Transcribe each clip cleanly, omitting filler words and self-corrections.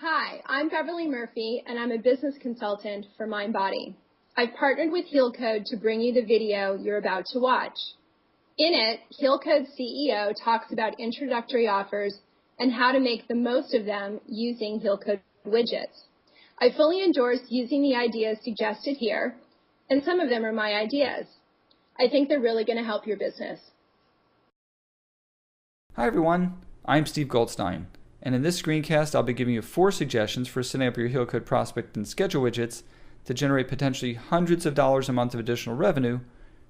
Hi, I'm Beverly Murphy, and I'm a business consultant for MindBody. I've partnered with HealCode to bring you the video you're about to watch. In it, HealCode's CEO talks about introductory offers and how to make the most of them using HealCode widgets. I fully endorse using the ideas suggested here, and some of them are my ideas. I think they're really going to help your business. Hi everyone, I'm Steve Goldstein, and in this screencast I'll be giving you 4 suggestions for setting up your HealCode prospect and schedule widgets to generate potentially hundreds of dollars a month of additional revenue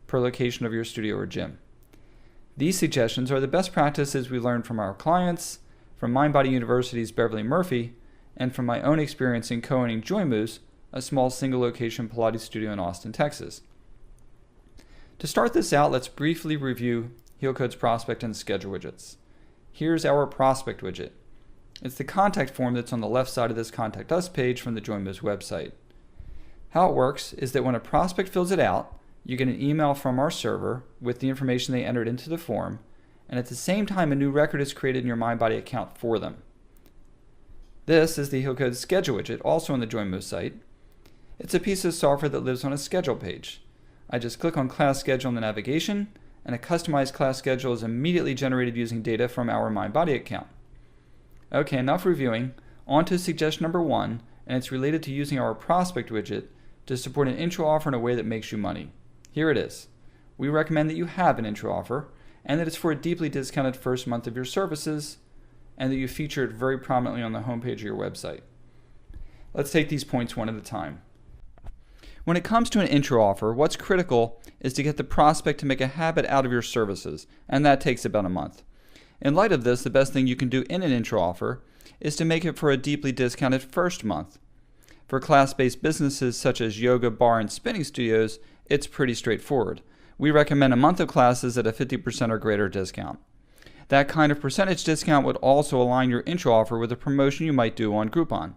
per location of your studio or gym. These suggestions are the best practices we learned from our clients, from MindBody University's Beverly Murphy, and from my own experience in co-owning JoyMoose, a small single-location Pilates studio in Austin, Texas. To start this out, let's briefly review HealCode's prospect and schedule widgets. Here's our prospect widget. It's the contact form that's on the left side of this Contact Us page from the JoyMoose website. How it works is that when a prospect fills it out, you get an email from our server with the information they entered into the form, and at the same time a new record is created in your MindBody account for them. This is the HealCode schedule widget, also on the JoyMoose site. It's a piece of software that lives on a schedule page. I just click on class schedule in the navigation, and a customized class schedule is immediately generated using data from our MindBody account. Okay, enough reviewing. On to suggestion number 1, and it's related to using our prospect widget to support an intro offer in a way that makes you money. Here it is. We recommend that you have an intro offer, and that it's for a deeply discounted first month of your services, and that you feature it very prominently on the homepage of your website. Let's take these points one at a time. When it comes to an intro offer, what's critical is to get the prospect to make a habit out of your services, and that takes about a month. In light of this, the best thing you can do in an intro offer is to make it for a deeply discounted first month. For class-based businesses such as yoga, bar, and spinning studios, it's pretty straightforward. We recommend a month of classes at a 50% or greater discount. That kind of percentage discount would also align your intro offer with a promotion you might do on Groupon.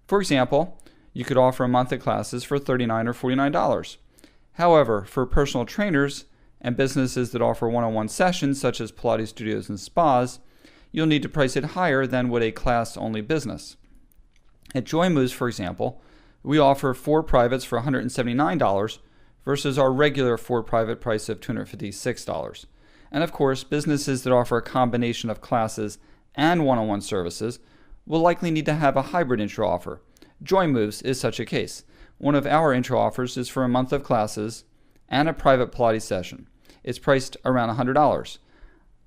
For example, you could offer a month of classes for $39 or $49. However, for personal trainers and businesses that offer one-on-one sessions such as Pilates studios and spas, you'll need to price it higher than would a class-only business. At JoyMoose, for example, we offer 4 privates for $179 versus our regular 4 private price of $256. And of course, businesses that offer a combination of classes and one-on-one services will likely need to have a hybrid intro offer. JoyMoose is such a case. One of our intro offers is for a month of classes and a private Pilates session. It's priced around $100.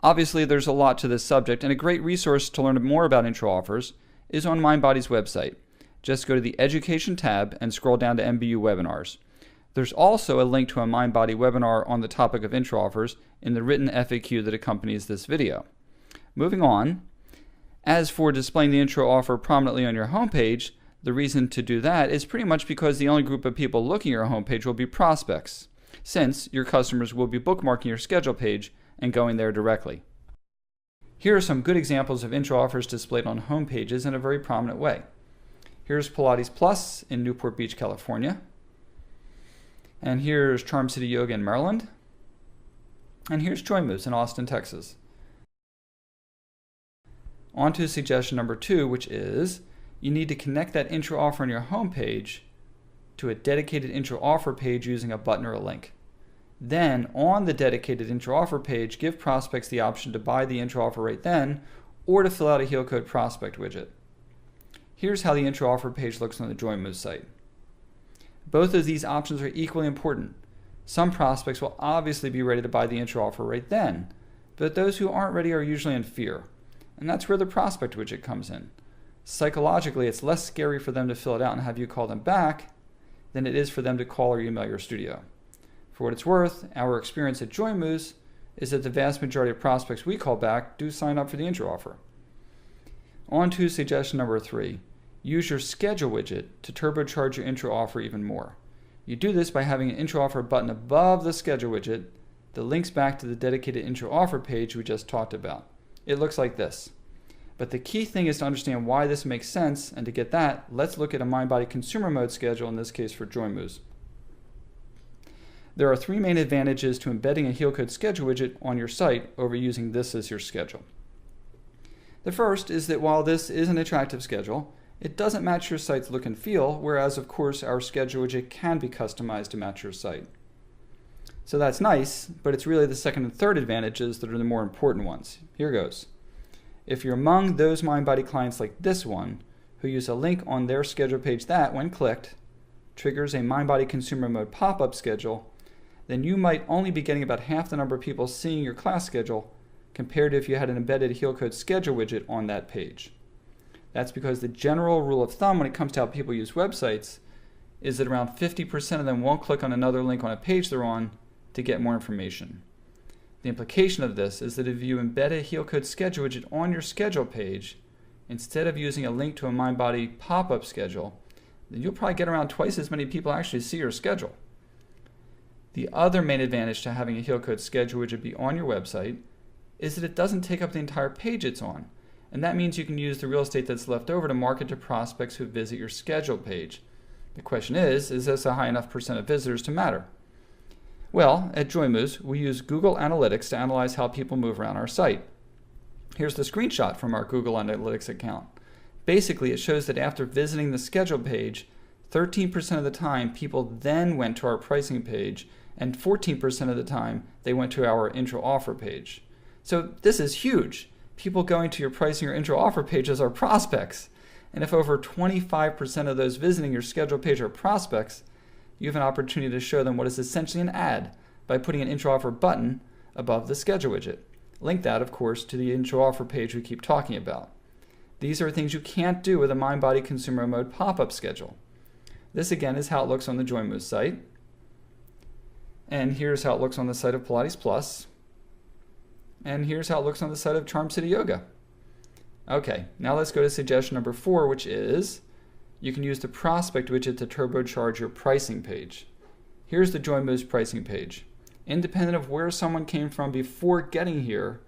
Obviously, there's a lot to this subject, and a great resource to learn more about intro offers is on MindBody's website. Just go to the Education tab and scroll down to MBU Webinars. There's also a link to a MindBody webinar on the topic of intro offers in the written FAQ that accompanies this video. Moving on, as for displaying the intro offer prominently on your homepage, the reason to do that is pretty much because the only group of people looking at your homepage will be prospects, since your customers will be bookmarking your schedule page and going there directly. Here are some good examples of intro offers displayed on homepages in a very prominent way. Here's Pilates Plus in Newport Beach, California. And here's Charm City Yoga in Maryland. And here's JoyMoose in Austin, Texas. On to suggestion number 2, which is you need to connect that intro offer on your homepage to a dedicated intro offer page using a button or a link. Then, on the dedicated intro offer page, give prospects the option to buy the intro offer right then or to fill out a HealCode prospect widget. Here's how the intro offer page looks on the JoyMoose site. Both of these options are equally important. Some prospects will obviously be ready to buy the intro offer right then, but those who aren't ready are usually in fear, and that's where the prospect widget comes in. Psychologically, it's less scary for them to fill it out and have you call them back than it is for them to call or email your studio. For what it's worth, our experience at JoyMoose is that the vast majority of prospects we call back do sign up for the intro offer. On to suggestion number 3. Use your schedule widget to turbocharge your intro offer even more. You do this by having an intro offer button above the schedule widget that links back to the dedicated intro offer page we just talked about. It looks like this. But the key thing is to understand why this makes sense, and to get that, let's look at a MindBody consumer mode schedule, in this case for JoyMoose. There are 3 main advantages to embedding a HealCode schedule widget on your site over using this as your schedule. The first is that while this is an attractive schedule, it doesn't match your site's look and feel, whereas of course our schedule widget can be customized to match your site. So that's nice, but it's really the second and third advantages that are the more important ones. Here goes. If you're among those MindBody clients like this one, who use a link on their schedule page that, when clicked, triggers a MindBody consumer mode pop-up schedule, then you might only be getting about half the number of people seeing your class schedule compared to if you had an embedded HealCode schedule widget on that page. That's because the general rule of thumb when it comes to how people use websites is that around 50% of them won't click on another link on a page they're on to get more information. The implication of this is that if you embed a HealCode schedule widget on your schedule page, instead of using a link to a MindBody pop-up schedule, then you'll probably get around twice as many people actually see your schedule. The other main advantage to having a HealCode schedule widget be on your website is that it doesn't take up the entire page it's on. And that means you can use the real estate that's left over to market to prospects who visit your schedule page. The question is this a high enough percent of visitors to matter? Well, at Joymoose, we use Google Analytics to analyze how people move around our site. Here's the screenshot from our Google Analytics account. Basically, it shows that after visiting the schedule page, 13% of the time people then went to our pricing page, and 14% of the time they went to our intro offer page. So this is huge. People going to your pricing or intro offer pages are prospects. And if over 25% of those visiting your schedule page are prospects, you have an opportunity to show them what is essentially an ad by putting an intro offer button above the schedule widget. Link that, of course, to the intro offer page we keep talking about. These are things you can't do with a MindBody consumer mode pop-up schedule. This again is how it looks on the Joymoose site. And here's how it looks on the site of Pilates Plus. And here's how it looks on the site of Charm City Yoga. Okay, now let's go to suggestion number 4, which is you can use the prospect widget to turbocharge your pricing page. Here's the Joymoose pricing page. Independent of where someone came from before getting here,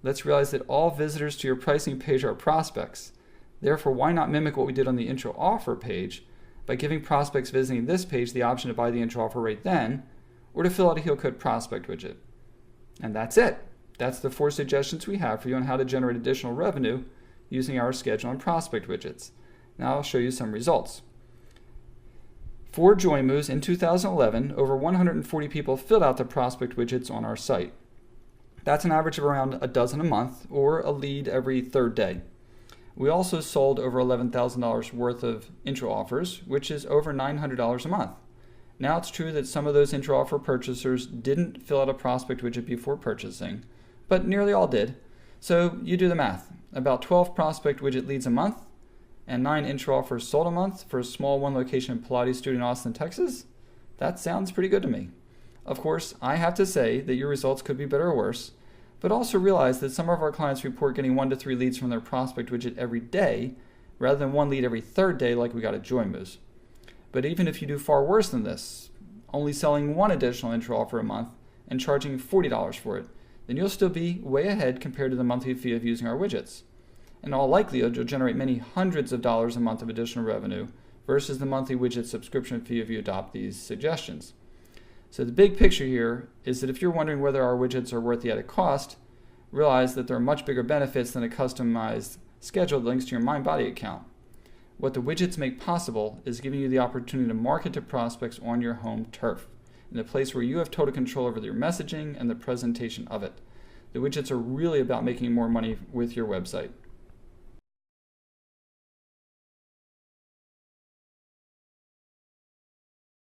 let's realize that all visitors to your pricing page are prospects. Therefore, why not mimic what we did on the intro offer page by giving prospects visiting this page the option to buy the intro offer right then, or to fill out a HealCode prospect widget. And that's it. That's the 4 suggestions we have for you on how to generate additional revenue using our schedule and prospect widgets. Now I'll show you some results. For Joymoose in 2011, over 140 people filled out the prospect widgets on our site. That's an average of around a dozen a month, or a lead every third day. We also sold over $11,000 worth of intro offers, which is over $900 a month. Now it's true that some of those intro offer purchasers didn't fill out a prospect widget before purchasing, but nearly all did. So you do the math. About 12 prospect widget leads a month, and 9 intro offers sold a month for a small one-location Pilates studio in Austin, Texas. That sounds pretty good to me. Of course, I have to say that your results could be better or worse, but also realize that some of our clients report getting 1 to 3 leads from their prospect widget every day, rather than 1 lead every third day like we got at Joymoose. But even if you do far worse than this, only selling 1 additional intro offer a month and charging $40 for it, then you'll still be way ahead compared to the monthly fee of using our widgets. In all likelihood, you'll generate many hundreds of dollars a month of additional revenue versus the monthly widget subscription fee if you adopt these suggestions. So the big picture here is that if you're wondering whether our widgets are worth the added cost, realize that there are much bigger benefits than a customized schedule that links to your MindBody account. What the widgets make possible is giving you the opportunity to market to prospects on your home turf, in a place where you have total control over your messaging and the presentation of it. The widgets are really about making more money with your website.